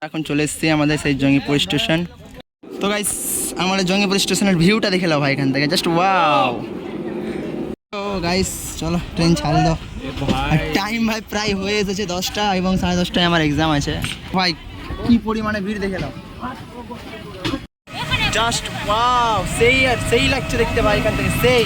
এখন চলে এসেছি আমাদের সেই জঙ্গিপুর স্টেশন। তো গাইস আমাদের জঙ্গিপুর স্টেশনের ভিউটা দেখে নাও ভাই এখান থেকে, জাস্ট ওয়াও। তো গাইস চলো ট্রেন ছাড় দাও। টাইম ভাই প্রায় হয়ে এসেছে 10টা এবং 10:30টায় আমার এক্সাম আছে। ভাই কি পরিমাণে ভিড় দেখে নাও, জাস্ট ওয়াও। সেই আর সেই লাগছে দেখতে ভাই এখান থেকে, সেই।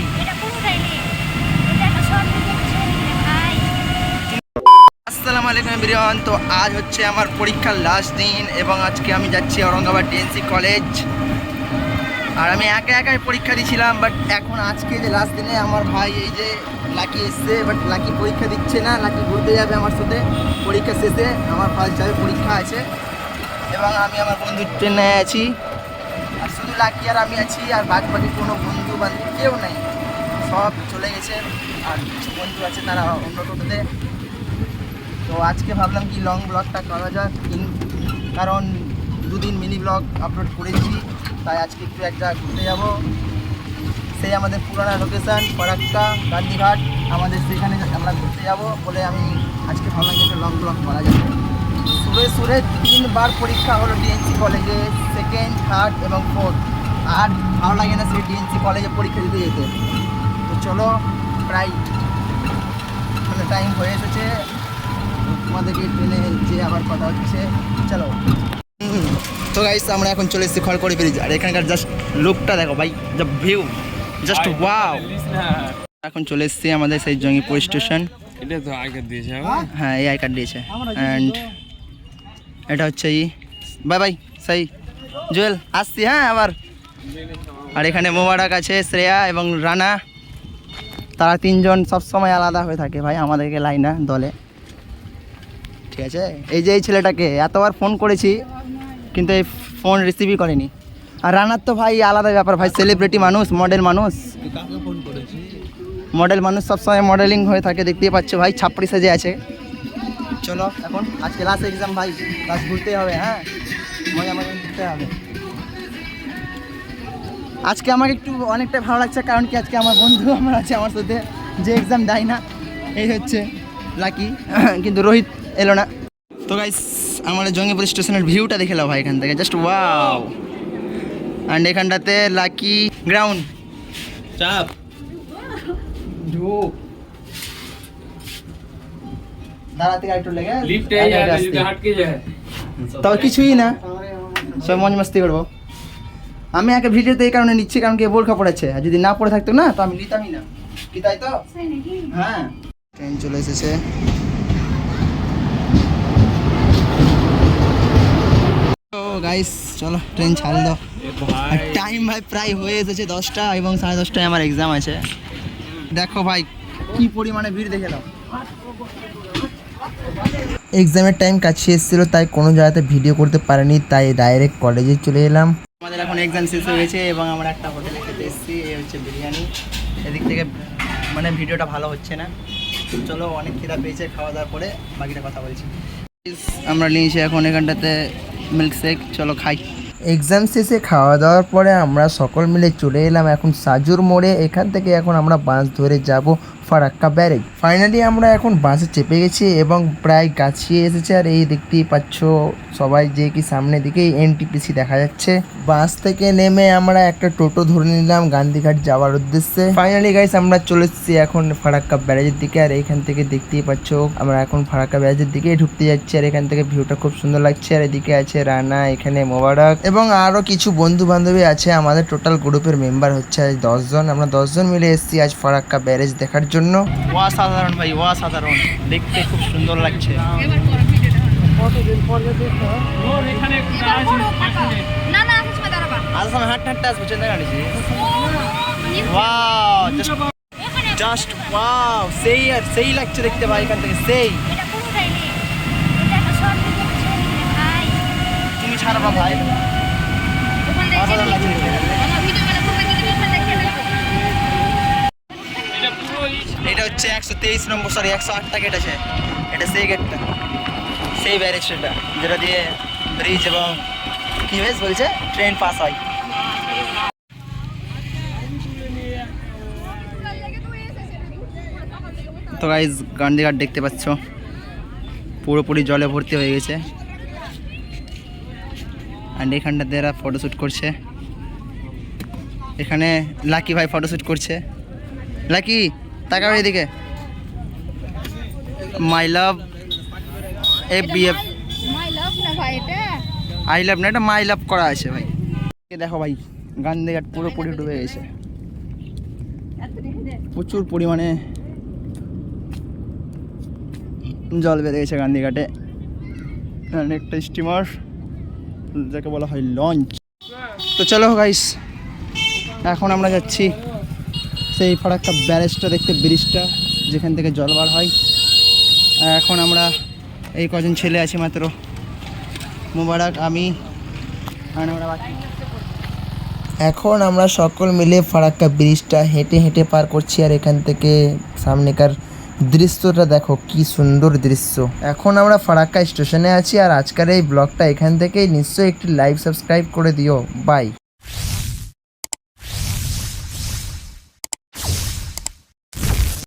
আসসালামু আলাইকুম এভরিওয়ান। তো আজ হচ্ছে আমার পরীক্ষার লাস্ট দিন এবং আজকে আমি যাচ্ছি ঔরঙ্গাবাদ ডিএনসি কলেজ। আর আমি একাই পরীক্ষা দিয়েছিলাম, বাট এখন আজকে যে লাস্ট দিনে আমার ভাই এই যে লাকি এসছে, বাট লাকি পরীক্ষা দিচ্ছে না, লাকি ঘুরতে যাবে আমার সাথে পরীক্ষা শেষে। আমার ফার্স্ট যাবে পরীক্ষা আছে এবং আমি আমার বন্ধুর ট্রেনে আছি, আর শুধু লাকি আর আমি আছি, আর বাকি কোনো বন্ধু বান্ধব কেউ নেই, সব চলে গেছে। আর কিছু বন্ধু আছে তারা অন্য টোটোতে। তো আজকে ভাবলাম কি লং ব্লগটা করা যাক, কারণ দুদিন মিনি ব্লগ আপলোড করেছি, তাই আজকে একটু একটা ঘুরতে যাব। সেই আমাদের পুরানা লোকেশান ফারাক্কা গান্ধীঘাট, আমাদের সেখানে আমরা ঘুরতে যাব বলে আমি আজকে ভাবলাম কি একটা লং ব্লগ করা যাবে। সুরে 3বার পরীক্ষা হলো ডিএনসি কলেজে, 2nd, 3rd এবং 4th। আর ভালো লাগে না সেই ডিএনসি কলেজে পরীক্ষা দিতে যেতে। তো চলো, প্রায় টাইম হয়ে এসেছে, তোমাদেরকে ট্রেনে যে আবার কথা হচ্ছে, চলো। তো গাইস আমরা এখন চলে এসেছি খড়খড়ি ব্রিজ, আর এখানকার জাস্ট লুকটা দেখো ভাই, যা ভিউ, জাস্ট ওয়াও। এখন চলে এসেছি আমাদের সেই জঙ্গিপুর স্টেশন। এটা তো আই কার্ড দিয়েছে। হ্যাঁ এই আই কার্ড দিয়েছে, অ্যান্ড এটা হচ্ছে বাই বাই সেই জুয়েল, আসছি হ্যাঁ আবার। আর এখানে মোবারক আছে, শ্রেয়া এবং রানা, তারা 3জন সবসময় আলাদা হয়ে থাকে ভাই, আমাদেরকে লাইনা দলে, ঠিক আছে। এই যে এই ছেলেটাকে এতবার ফোন করেছি কিন্তু এই ফোন রিসিভই করেনি। আর রানার তো ভাই আলাদা ব্যাপার ভাই, সেলিব্রিটি মানুষ, মডেল মানুষ, সবসময় মডেলিং হয়ে থাকে, দেখতেই পাচ্ছ ভাই, ছাপড়ি সেজে আছে। চলো এখন আজকে লাস্ট এক্সাম ভাই, লাস্ট ঘুরতেই হবে, হ্যাঁ মজা ঘুরতে হবে। আজকে আমাকে একটু অনেকটা ভালো লাগছে, কারণ কি আজকে আমার বন্ধু আমার আছে আমার সাথে, যে এক্সাম দেয় না, এই হচ্ছে লাকি, কিন্তু রোহিত এলো না। তো গাইস আমাদের জঙ্গিপুর স্টেশনের ভিউটা দেখে নাও ভাই এখান থেকে, জাস্ট ওয়াও। অ্যান্ড এখানটাতে লাকি গ্রাউন্ড চাপ ঢুক দাঁড়াতে একটু লেগে তবে কিছুই না, সব মজ মস্তি করবো। আমি আগে ভিডিওতে এই কারণে নিচ্ছি, কারণ কি বোরখা পড়েছে, আর যদি না পড়ে থাকতো না তো আমি নিতামই না, কি তাই তো? হ্যাঁ ট্রেন চলে এসেছে। তো গাইস চলো ট্রেন ছাড় দাও। টাইম ভাই প্রায় হয়ে এসেছে 10টা এবং 10:30টায় আমার এক্সাম আছে। দেখো ভাই কি পরিমাণে ভিড় দেখে নাও। এক্সামের টাইম কাছে এসেছিলো, তাই কোনো জায়গাতে ভিডিও করতে পারিনি, তাই ডাইরেক্ট কলেজে চলে এলাম। আমাদের এখন এক্সাম শেষ হয়ে গেছে এবং আমরা একটা হোটেলে খেতে এসেছি, এই হচ্ছে বিরিয়ানি। এদিক থেকে মানে ভিডিওটা ভালো হচ্ছে না, চলো অনেক খিদা পেয়েছে, খাওয়া দাওয়ার পরে বাকিটা কথা বলছি। আমরা নিয়েছি এখন এখানটাতে মিল্কশেক, চলো খাই। এক্সাম শেষে খাওয়া দাওয়ার পরে আমরা সকল মিলে চলে এলাম এখন সাজুর মোড়ে। এখান থেকে এখন আমরা বাস ধরে যাব ফারাক্কা ব্যারেজ। ফাইনালি আমরা এখন বাসে চেপে গেছি এবং প্রায় কাছিয়ে এসেছে। আর এই দেখতেই পাচ্ছ সবাই যে কি সামনের দিকে এনটিপিসি দেখা যাচ্ছে। বাস থেকে নেমে আমরা একটা টোটো ধরে নিলাম গান্ধীঘাট যাওয়ার উদ্দেশ্যে। ফাইনালি গাইস আমরা চলে এসেছি এখন ফারাক্কা ব্যারেজের দিকে, আর এইখান থেকে দেখতেই পাচ্ছ আমরা এখন ফারাক্কা ব্যারেজের দিকে ঢুকতে যাচ্ছি। আর এখান থেকে ভিউটা খুব সুন্দর লাগছে। আর এদিকে আছে রানা, এখানে মোবারক এবং আরো কিছু বন্ধু বান্ধবী আছে। আমাদের টোটাল গ্রুপের মেম্বার হচ্ছে আজ 10 জন। আমরা 10 জন মিলে এসেছি আজ ফারাক্কা ব্যারেজ দেখার জন্য। অসাধারণ ভাই, অসাধারণ, দেখতে খুব সুন্দর লাগছে। জাস্ট ওয়াও, সেই আর সেই লাগছে দেখতে ভাই এখান থেকে, সেই। তুমি ছাড়বা ভাই, অসাধারণ লাগছে। এটা হচ্ছে 123 নম্বর, সরি 108টা গেট আছে, এটা সেই গেটটা, সেই ব্যারিকেডটা যেটা দিয়ে ব্রিজ এবং কি বেশ বলছে ট্রেন পাস হয়। তো গাইস গান্ধীঘাট দেখতে পাচ্ছ পুরোপুরি জলে ভর্তি হয়ে গেছে। অ্যান্ড এখানটাতে এরা ফটোশ্যুট করছে। এখানে লাকি ভাই ফটোশ্যুট করছে। লাকি তাকাও এদিকে। মাই লাভ FBF আই লাভ না, এটা মাই লাভ করা আছে ভাই। দেখো ভাই গান্ধী ঘাট পুরোপুরি ডুবে গেছে, প্রচুর পরিমাণে জল বেড়ে গেছে গান্ধী ঘাটে। একটা স্টিমার যাকে বলা হয় লঞ্চ। তো চলো গাইস, এখন আমরা যাচ্ছি সেই ফারাক্কা ব্যারেজটা দেখতে, ব্রিজটা যেখান থেকে জল বার হয়। এখন আমরা এই কজন ছেলে আছি মাত্র, মুবারক, আমি, এখন আমরা সকল মিলে ফারাক্কা ব্রিজটা হেঁটে হেঁটে পার করছি। আর এখান থেকে সামনেকার দৃশ্যটা দেখো, কি সুন্দর দৃশ্য। এখন আমরা ফারাক্কা স্টেশনে আছি। আর আজকের এই ব্লগটা এখান থেকেই, নিশ্চয়ই একটি লাইক সাবস্ক্রাইব করে দিও। বাই।